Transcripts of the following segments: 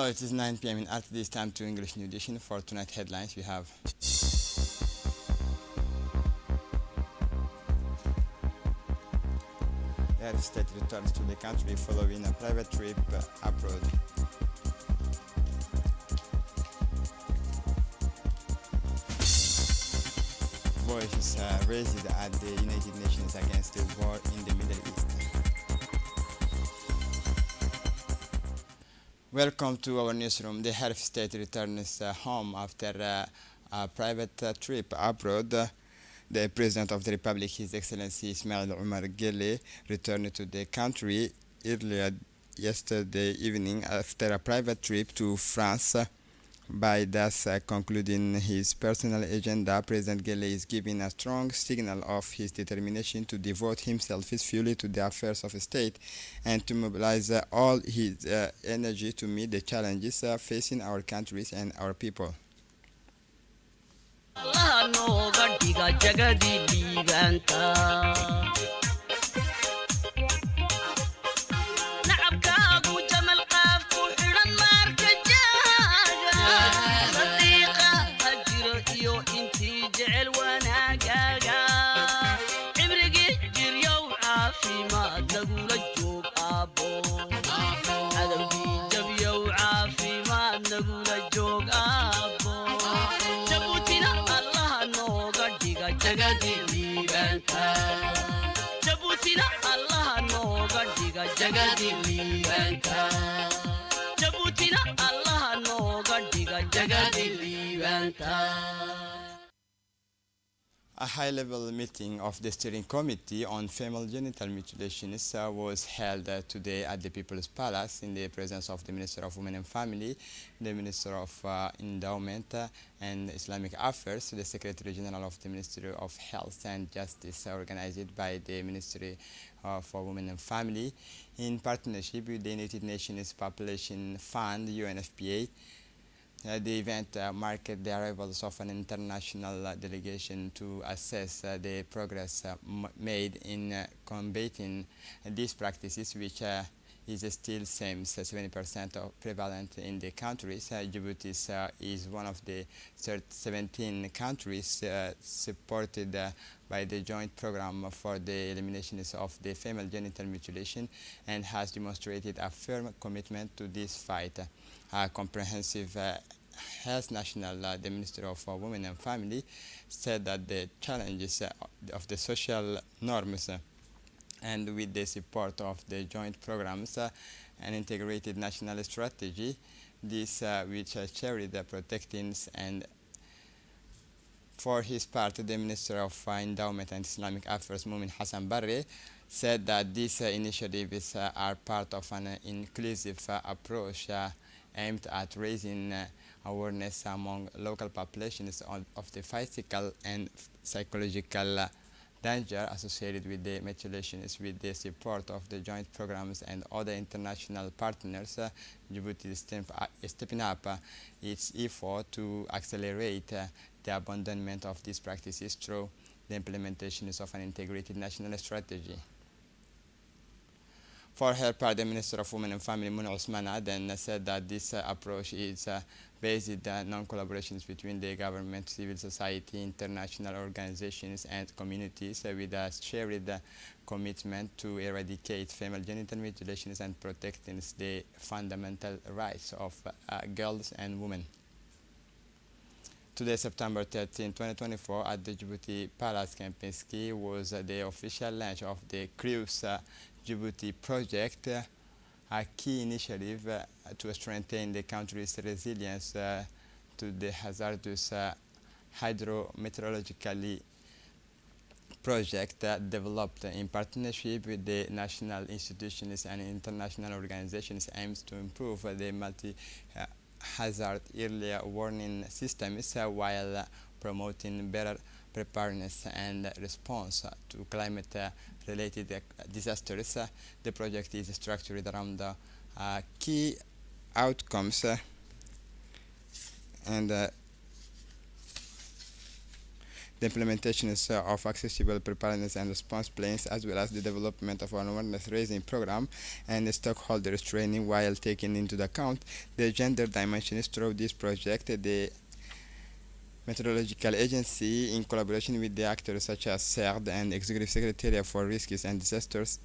Hello, it is 9 p.m. in Art. This time to English New Edition. For tonight headlines, we have Air State returns to the country following a private trip abroad. Voices raised at the United Nations against the war in the Middle East. Welcome to our newsroom. The head of state returns home after a private trip abroad. The President of the Republic, His Excellency Ismail Omar Guelleh, returned to the country earlier yesterday evening after a private trip to France. By thus concluding his personal agenda, President Guelleh is giving a strong signal of his determination to devote himself fully to the affairs of state and to mobilize all his energy to meet the challenges facing our countries and our people. A high-level meeting of the steering committee on female genital mutilations was held today at the People's Palace in the presence of the Minister of Women and Family, the Minister of Endowment and Islamic Affairs, the Secretary General of the Ministry of Health and Justice, organized by the Ministry for Women and Family in partnership with the United Nations Population Fund, UNFPA. The event marked the arrivals of an international delegation to assess the progress made in combating these practices, which is still same 70% prevalent in the countries. Djibouti is one of the 17 countries supported by the joint program for the elimination of the female genital mutilation and has demonstrated a firm commitment to this fight. Comprehensive Health National, the Minister of Women and Family, said that the challenges of the social norms and with the support of the joint programs and integrated national strategy, this which charity protecting and for his part, the Minister of Endowment and Islamic Affairs, Mumin Hassan Barre, said that these initiatives are part of an inclusive approach aimed at raising awareness among local populations of the physical and psychological danger associated with the mutilations. With the support of the joint programs and other international partners, Djibouti is stepping up its effort to accelerate the abandonment of these practices through the implementation of an integrated national strategy. For her part, the Minister of Women and Family, Muna Osmana, then said that this approach is based on non-collaborations between the government, civil society, international organizations, and communities with a shared commitment to eradicate female genital mutilations and protecting the fundamental rights of girls and women. Today, September 13, 2024, at the Djibouti Palace Kempinski was the official launch of the Cruise Djibouti project, a key initiative to strengthen the country's resilience to the hazardous hydrometeorological project developed in partnership with the national institutions and international organizations aims to improve the multi-hazard early warning systems while promoting better preparedness and response to climate-related disasters. The project is structured around key outcomes and the implementation of accessible preparedness and response plans, as well as the development of an awareness-raising program and the stakeholders training while taking into account the gender dimensions through this project. The Meteorological Agency, in collaboration with the actors such as CERD and Executive Secretariat for Risks and Disasters,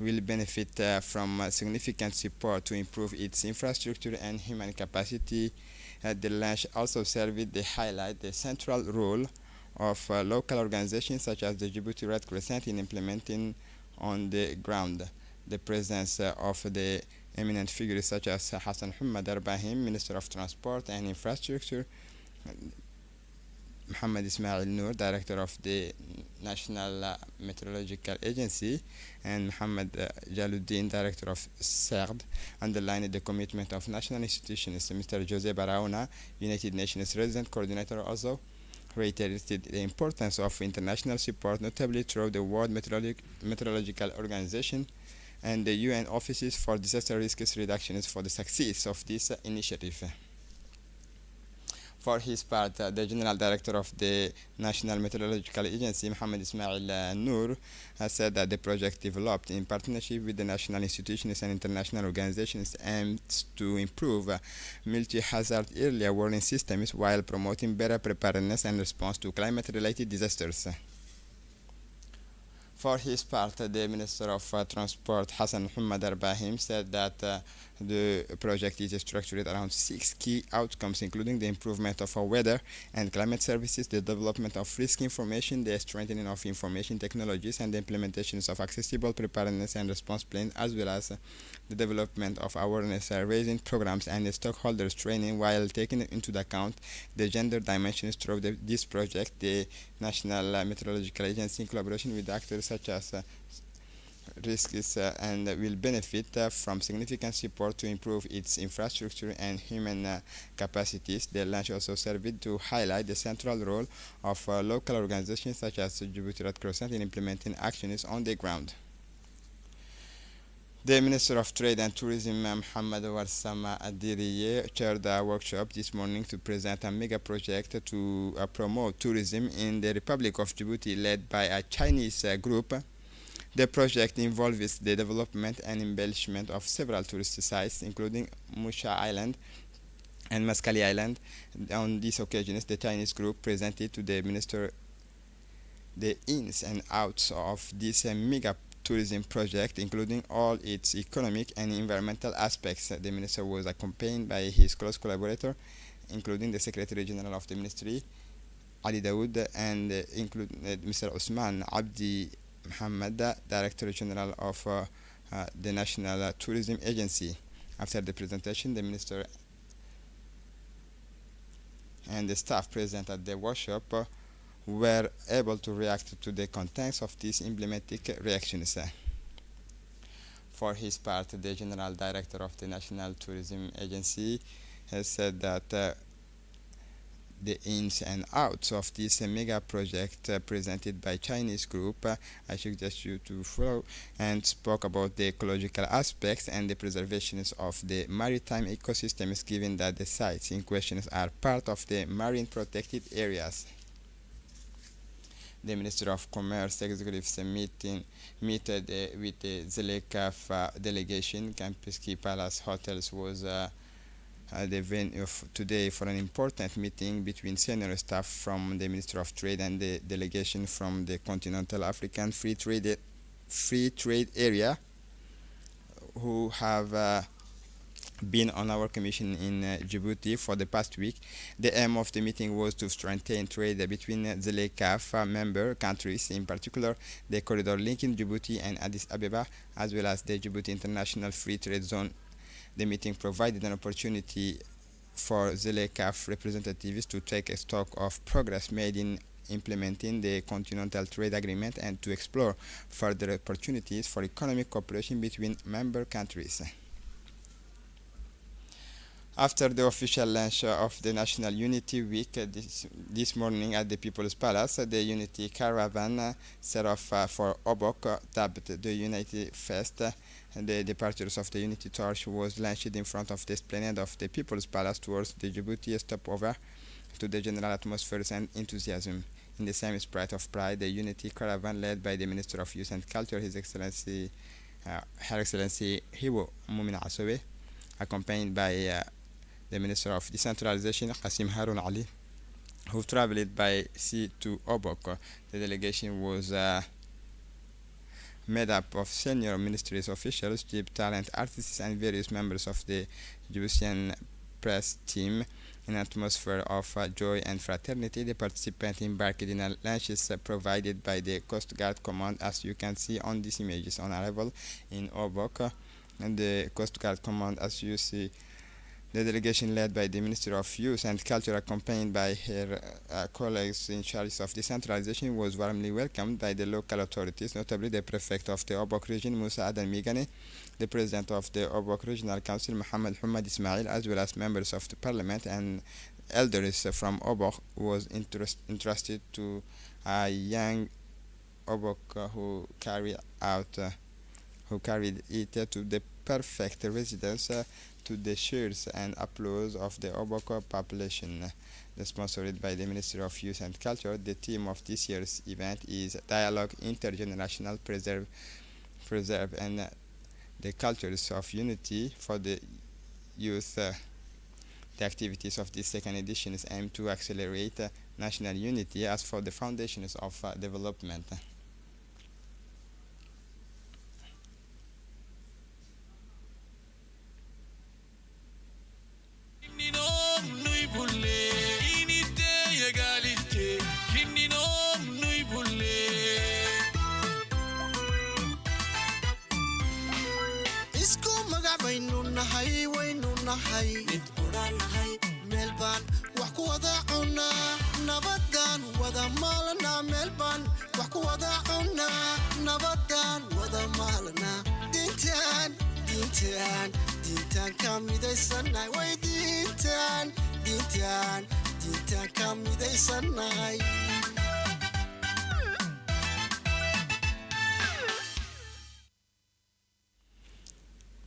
will benefit from significant support to improve its infrastructure and human capacity. The launch also served to highlight the central role of local organizations such as the Djibouti Red Crescent in implementing on the ground. The presence of the eminent figures such as Hassan Muhammad Arbahim, Minister of Transport and Infrastructure, Muhammad Ismail Noor, Director of the National Meteorological Agency, and Muhammad Jaluddin, Director of CERD, underlined the commitment of national institutions. Mr. Jose Barahona, United Nations Resident Coordinator, also reiterated the importance of international support, notably through the World Meteorological Organization and the UN Offices for Disaster Risk Reductions for the success of this initiative. For his part, the General Director of the National Meteorological Agency, Muhammad Ismail Noor, has said that the project developed in partnership with the national institutions and international organizations aims to improve multi-hazard early warning systems while promoting better preparedness and response to climate-related disasters. For his part, the Minister of Transport, Hassan Muhammad Arbahim, said that the project is structured around 6 key outcomes, including the improvement of our weather and climate services, the development of risk information, the strengthening of information technologies, and the implementations of accessible preparedness and response plans, as well as the development of awareness-raising programs and the stakeholders training while taking into account the gender dimensions through this project. The National Meteorological Agency, in collaboration with actors such as risks and will benefit from significant support to improve its infrastructure and human capacities. The launch also served to highlight the central role of local organizations such as Djibouti Red Crescent in implementing actions on the ground. The Minister of Trade and Tourism, Mohamed Warsama Adiriye, chaired a workshop this morning to present a mega project to promote tourism in the Republic of Djibouti led by a Chinese group. The project involves the development and embellishment of several tourist sites, including Musha Island and Maskali Island. On these occasions, the Chinese group presented to the minister the ins and outs of this mega tourism project, including all its economic and environmental aspects. The minister was accompanied by his close collaborator, including the Secretary General of the Ministry, Ali Dawood, and Mr. Usman Abdi Muhammad, Director General of the National Tourism Agency. After the presentation, the minister and the staff present at the workshop were able to react to the contents of these emblematic reactions. For his part, the General Director of the National Tourism Agency has said that the ins and outs of this mega project presented by Chinese group, I suggest you to follow, and spoke about the ecological aspects and the preservations of the maritime ecosystems, given that the sites in question are part of the marine protected areas. The Minister of Commerce executives meeting with the Zelekaf delegation. Kempinski Palace Hotels was the venue of today for an important meeting between senior staff from the Ministry of Trade and the delegation from the Continental African Free Trade Area, who have been on our commission in Djibouti for the past week. The aim of the meeting was to strengthen trade between the ZLECAf member countries, in particular the corridor linking Djibouti and Addis Ababa, as well as the Djibouti International Free Trade Zone. The meeting provided an opportunity for ZLECAf representatives to take a stock of progress made in implementing the Continental Trade Agreement and to explore further opportunities for economic cooperation between member countries. After the official launch of the National Unity Week this morning at the People's Palace, the Unity Caravan set off for Obok, dubbed the Unity Fest. The departures of the Unity Torch was launched in front of the esplanade of the People's Palace towards the Djibouti stopover to the general atmosphere and enthusiasm. In the same spirit of pride, the Unity Caravan, led by the Minister of Youth and Culture, Her Excellency Hibo Mumin Asobe, accompanied by the Minister of Decentralization, Qasim Harun Ali, who traveled by sea to Obok. The delegation was made up of senior ministries officials, chief talent artists, and various members of the Djiboutian press team. In an atmosphere of joy and fraternity, the participants embarked in a lunches provided by the Coast Guard Command, as you can see on these images. On arrival in Obok, and the Coast Guard Command, as you see, the delegation led by the Minister of Youth and Culture, accompanied by her colleagues in charge of decentralization, was warmly welcomed by the local authorities, notably the prefect of the Obok region, Musa Adan Migane, the president of the Obok Regional Council, Muhammad Humad Ismail, as well as members of the parliament and elders from Obok, was entrusted to a young Obok who carried it to the perfect residence, to the cheers and applause of the Oboko population. Sponsored by the Ministry of Youth and Culture, the theme of this year's event is Dialogue Intergenerational Preserve and the Cultures of Unity for the Youth. The activities of this second edition aim to accelerate national unity as for the foundations of development. mid quraanahay meel baan wax ku wada cunaa nabadaan wada maalnaa meel baan wax ku wada cunaa nabadaan wada maalnaa diintaan ka midaysannahay way diintaan ka midaysannahay.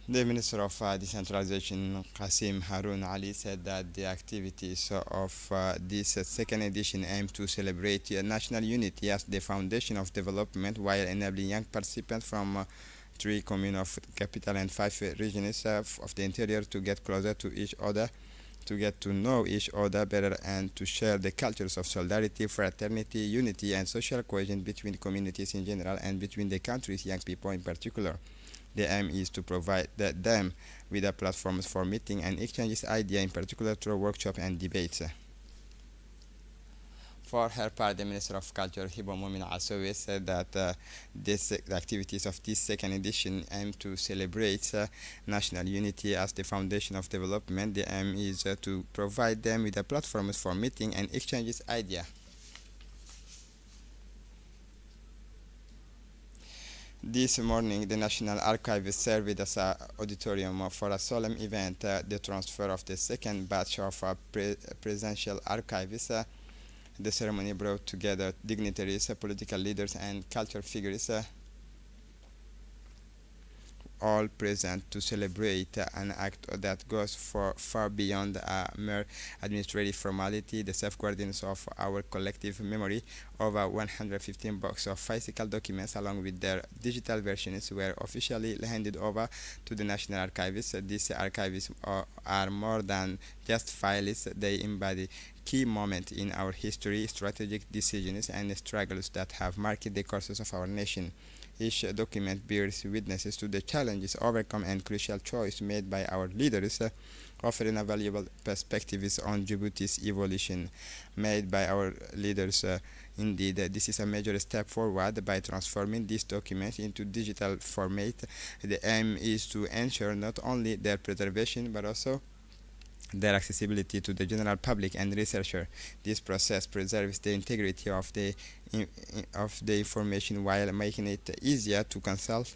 The Minister of Decentralization, Qasim Harun Ali, said that the activities of this second edition aim to celebrate national unity as the foundation of development, while enabling young participants from 3 communes of the capital and 5 regions of the interior to get closer to each other, to get to know each other better, and to share the cultures of solidarity, fraternity, unity, and social cohesion between communities in general and between the country's young people in particular. The aim is to provide them with a platforms for meeting and exchanges ideas, in particular through workshops and debates. For her part, the Minister of Culture, Hibo Mumin Asowe, said that the activities of this second edition aim to celebrate national unity as the foundation of development. The aim is to provide them with a platforms for meeting and exchanges ideas. This morning, the National Archives served as an auditorium for a solemn event, the transfer of the second batch of presidential archives. The ceremony brought together dignitaries, political leaders, and cultural figures, all present to celebrate an act that goes far beyond a mere administrative formality, the safeguarding of our collective memory. Over 115 books of physical documents along with their digital versions were officially handed over to the National Archives. These archives are more than just files. They embody key moments in our history, strategic decisions, and struggles that have marked the courses of our nation. Each document bears witnesses to the challenges overcome and crucial choices made by our leaders, offering a valuable perspectives on Djibouti's evolution made by our leaders. Indeed, this is a major step forward by transforming these documents into digital format. The aim is to ensure not only their preservation but also their accessibility to the general public and researcher. This process preserves the integrity of the information while making it easier to consult.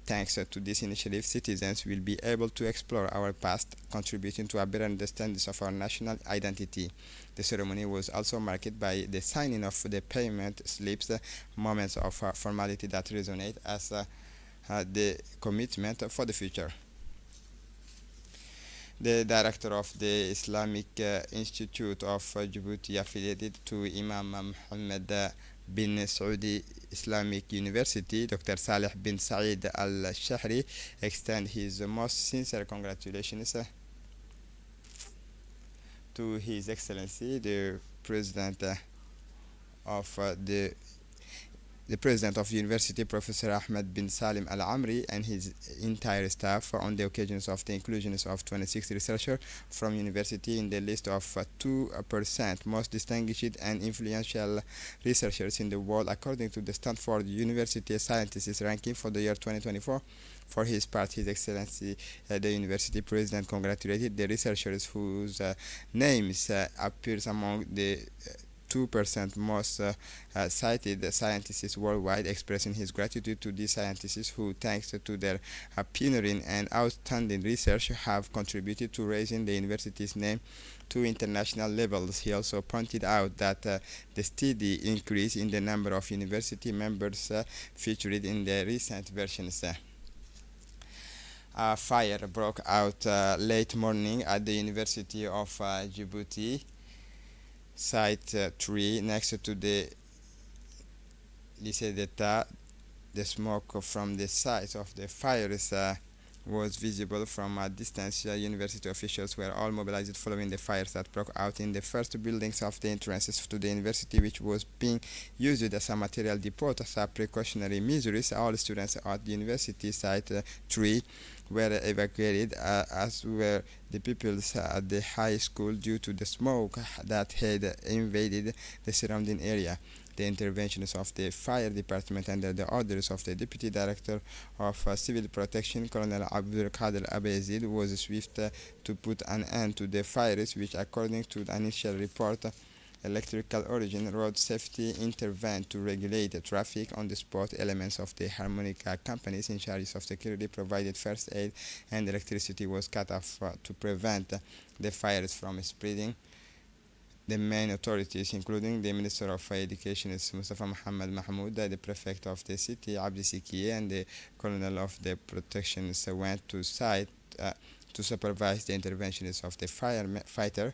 Thanks to this initiative, citizens will be able to explore our past, contributing to a better understanding of our national identity. The ceremony was also marked by the signing of the payment slips, moments of formality that resonate as the commitment for the future. the director of the Islamic Institute of Djibouti, affiliated to Imam Mohammed bin Saudi Islamic University, Dr. Saleh bin Saeed Al Shahri, extend his most sincere congratulations to His Excellency the President of the President of the University, Professor Ahmed bin Salim Al Amri, and his entire staff on the occasions of the inclusion of 26 researchers from university in the list of 2% most distinguished and influential researchers in the world, according to the Stanford University Scientists ranking for the year 2024. For his part, His Excellency the University President congratulated the researchers whose names appears among the 2% most cited scientists worldwide, expressing his gratitude to these scientists who, thanks to their pioneering and outstanding research, have contributed to raising the university's name to international levels. He also pointed out that the steady increase in the number of university members featured in the recent versions. A fire broke out late morning at the University of Djibouti Site 3 next to the Lycée d'État. The smoke from the site of the fires was visible from a distance. University officials were all mobilized following the fires that broke out in the first buildings of the entrances to the university, which was being used as a material depot. As a precautionary measures, all students at the university site 3 were evacuated, as were the pupils at the high school, due to the smoke that had invaded the surrounding area. The interventions of the fire department under the orders of the Deputy Director of Civil Protection, Colonel Abdul Qadir Abayazid, was swift to put an end to the fires, which, according to the initial report, Electrical Origin Road Safety intervened to regulate the traffic on the spot. Elements of the harmonica companies in charge of security provided first aid, and electricity was cut off to prevent the fires from spreading. The main authorities, including the Minister of Education Mustafa Muhammad Mahmoud, the Prefect of the city Abdi Sikiye, and the Colonel of the Protection went to site to supervise the interventions of the firefighter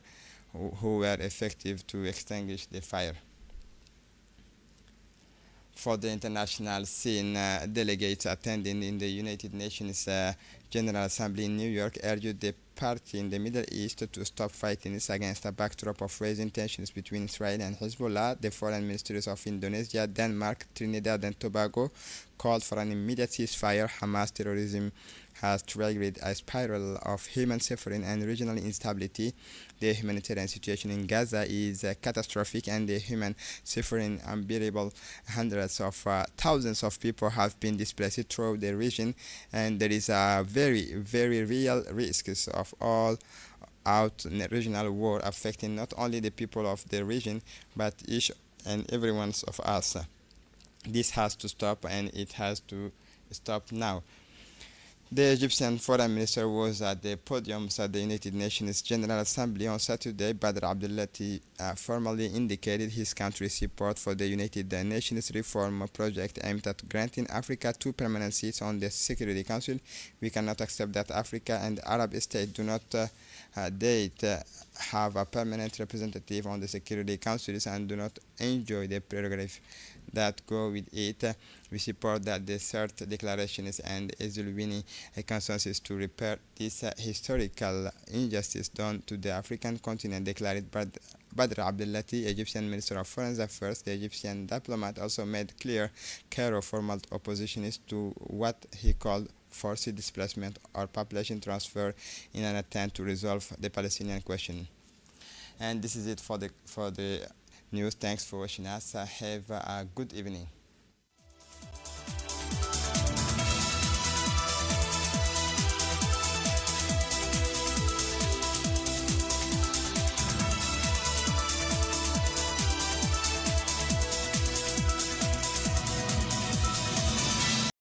who were effective to extinguish the fire. For the international scene, delegates attending in the United Nations General Assembly in New York urged the party in the Middle East to stop fighting against a backdrop of rising tensions between Israel and Hezbollah. The foreign ministers of Indonesia, Denmark, Trinidad and Tobago called for an immediate ceasefire. Hamas terrorism has triggered a spiral of human suffering and regional instability. The humanitarian situation in Gaza is catastrophic, and the human suffering unbearable. Hundreds of thousands of people have been displaced throughout the region, and there is a very, very real risk of all-out regional war affecting not only the people of the region, but each and every one of us. This has to stop, and it has to stop now. The Egyptian foreign minister was at the podium at the United Nations General Assembly on Saturday. Badr Abdulati formally indicated his country's support for the United Nations reform project aimed at granting Africa 2 permanent seats on the Security Council. We cannot accept that Africa and Arab states do not have a permanent representative on the Security Councils and do not enjoy the prerogatives that go with it. We support that the third declarations and Ezulwini consensus to repair this historical injustice done to the African continent, declared Badr Abdulati, Egyptian Minister of Foreign Affairs. The Egyptian diplomat also made clear Cairo formal opposition is to what he called forced displacement or population transfer in an attempt to resolve the Palestinian question. And this is it for the news. Thanks for watching us. Have a good evening.